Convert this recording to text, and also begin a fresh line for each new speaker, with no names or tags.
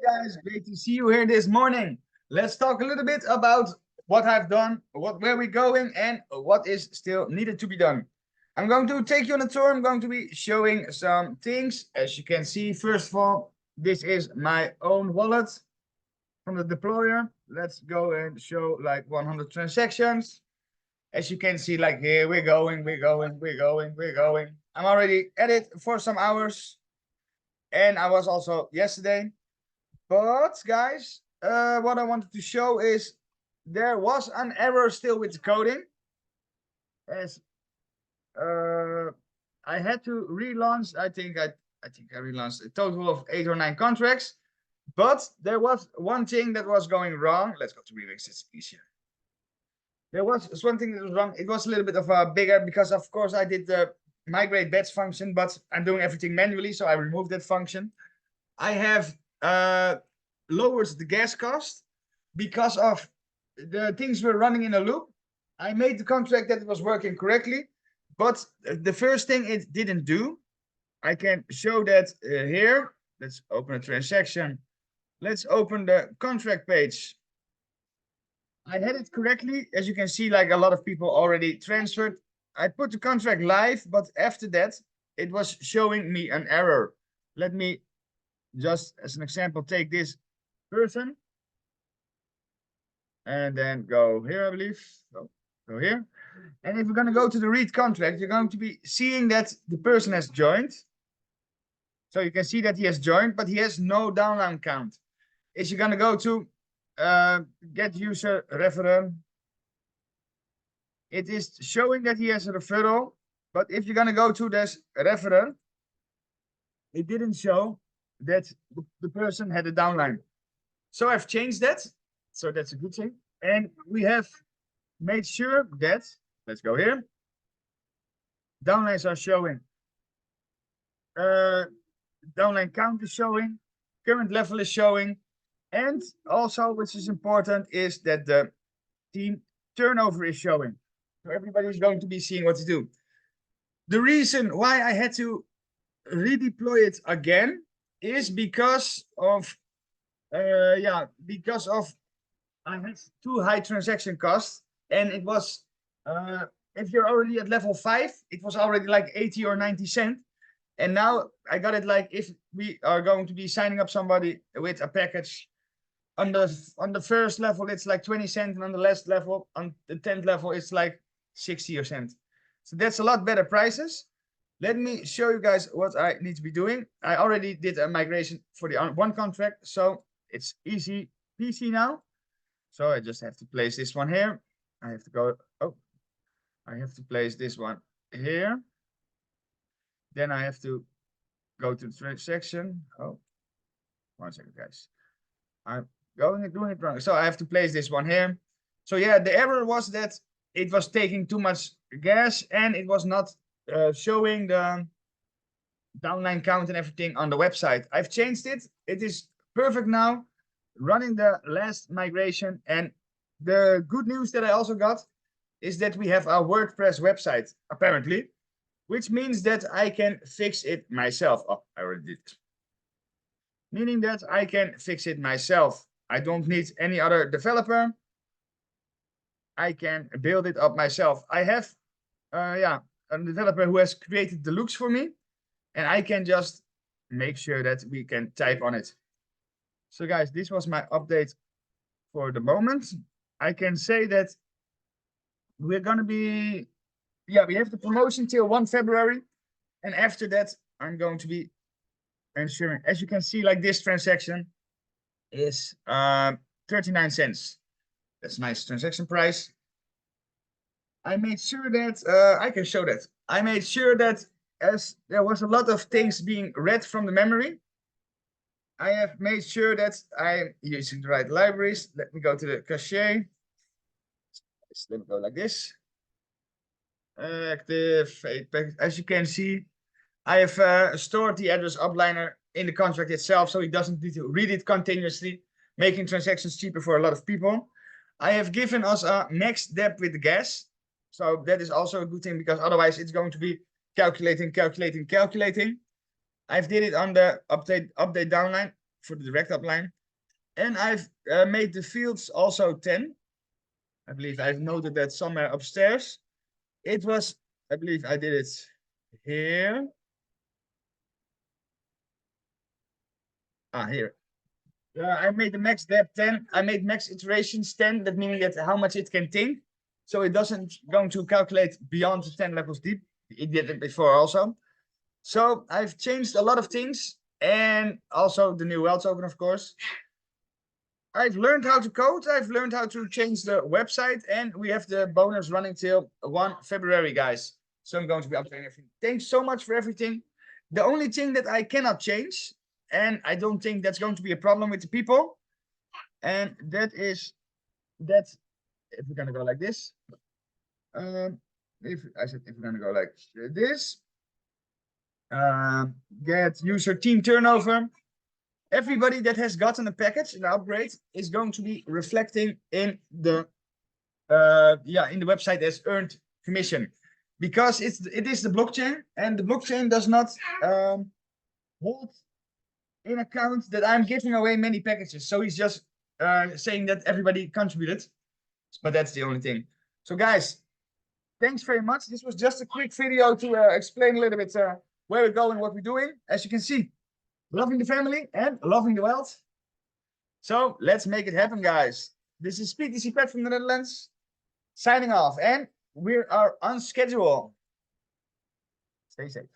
Guys, great to see you here this morning. Let's talk a little bit about what I've done, where we're going, and what is still needed to be done. I'm going to take you on a tour. I'm going to be showing some things. As you can see, first of all, this is my own wallet from the deployer. Let's go and show like 100 transactions. As you can see, like here, we're going. I'm already at it for some hours. And I was also yesterday. But guys, what I wanted to show is there was an error still with the coding. As I had to relaunch, I think I relaunched a total of 8 or 9 contracts. But there was one thing that was going wrong. Let's go to remix, it's easier. There was one thing that was wrong. It was a little bit of a bigger because of course I did the migrate batch function, but I'm doing everything manually, so I removed that function. I have lowered the gas cost because of the things were running in a loop. I made the contract that it was working correctly, but the first thing it didn't do, I can show that here. Let's open a transaction. Let's open the contract page. I had it correctly. As you can see, like a lot of people already transferred. I put the contract live, but after that, it was showing me an error. Let me just as an example, take this person and then go here, I believe. Go here. And if we're going to go to the read contract, you're going to be seeing that the person has joined. So you can see that he has joined, but he has no downline count. If you're going to go to get user referral, it is showing that he has a referral. But if you're going to go to this referral, it didn't show that the person had a downline. So I've changed that. So that's a good thing. And we have made sure that, let's go here. Downlines are showing. Downline count is showing. Current level is showing. And also, which is important, is that the team turnover is showing. So everybody's going to be seeing what to do. The reason why I had to redeploy it again is because of I had too high transaction costs, and it was if you're already at level 5, it was already like 80 or 90 cent, and now I got it like if we are going to be signing up somebody with a package on the first level it's like 20 cent, and on the last level, on the 10th level, it's like 60 cent. So that's a lot better prices. Let me show you guys what I need to be doing. I already did a migration for the one contract, so it's easy peasy now. So I just have to place this one here. I have to go, I have to place this one here. Then I have to go to the transaction. Oh, 1 second, guys. I'm doing it wrong. So I have to place this one here. So yeah, the error was that it was taking too much gas and it was not showing the downline count and everything on the website. I've changed it. It is perfect now, running the last migration. And the good news that I also got is that we have our WordPress website, apparently, which means that I can fix it myself. Oh, I already did it. Meaning that I can fix it myself. I don't need any other developer. I can build it up myself. I have a developer who has created the looks for me, and I can just make sure that we can type on it. So guys, this was my update for the moment. I can say that we're going to be, we have the promotion till 1 February. And after that, I'm going to be ensuring, as you can see, like this transaction is 39 cents. That's a nice transaction price. I made sure that, I can show that. I made sure that as there was a lot of things being read from the memory, I have made sure that I'm using the right libraries. Let me go to the cache. Let me go like this. Activate package. As you can see, I have stored the address upliner in the contract itself, so it doesn't need to read it continuously, making transactions cheaper for a lot of people. I have given us a next step with the gas. So that is also a good thing, because otherwise it's going to be calculating. I've did it on the update downline for the direct upline. And I've made the fields also 10. I believe I've noted that somewhere upstairs. It was, I believe I did it here. Here. I made the max depth 10. I made max iterations 10. That meaning that how much it can think. So it doesn't going to calculate beyond 10 levels deep. It did it before also. So I've changed a lot of things, and also the new well token, of course. I've learned how to code. I've learned how to change the website, and we have the bonus running till 1 February, guys. So I'm going to be updating everything. Thanks so much for everything. The only thing that I cannot change, and I don't think that's going to be a problem with the people, and that is that if we're gonna go like this, if we're gonna go like this, get user team turnover. Everybody that has gotten a package, an upgrade, is going to be reflecting in the in the website as earned commission, because it is the blockchain, and the blockchain does not hold in account that I'm giving away many packages. So he's just saying that everybody contributed, but that's the only thing. So guys, thanks very much. This was just a quick video to explain a little bit where we're going, what we're doing. As you can see, loving the family and loving the wealth. So let's make it happen, guys. This is PTC Pet from the Netherlands signing off, and we are on schedule. Stay safe.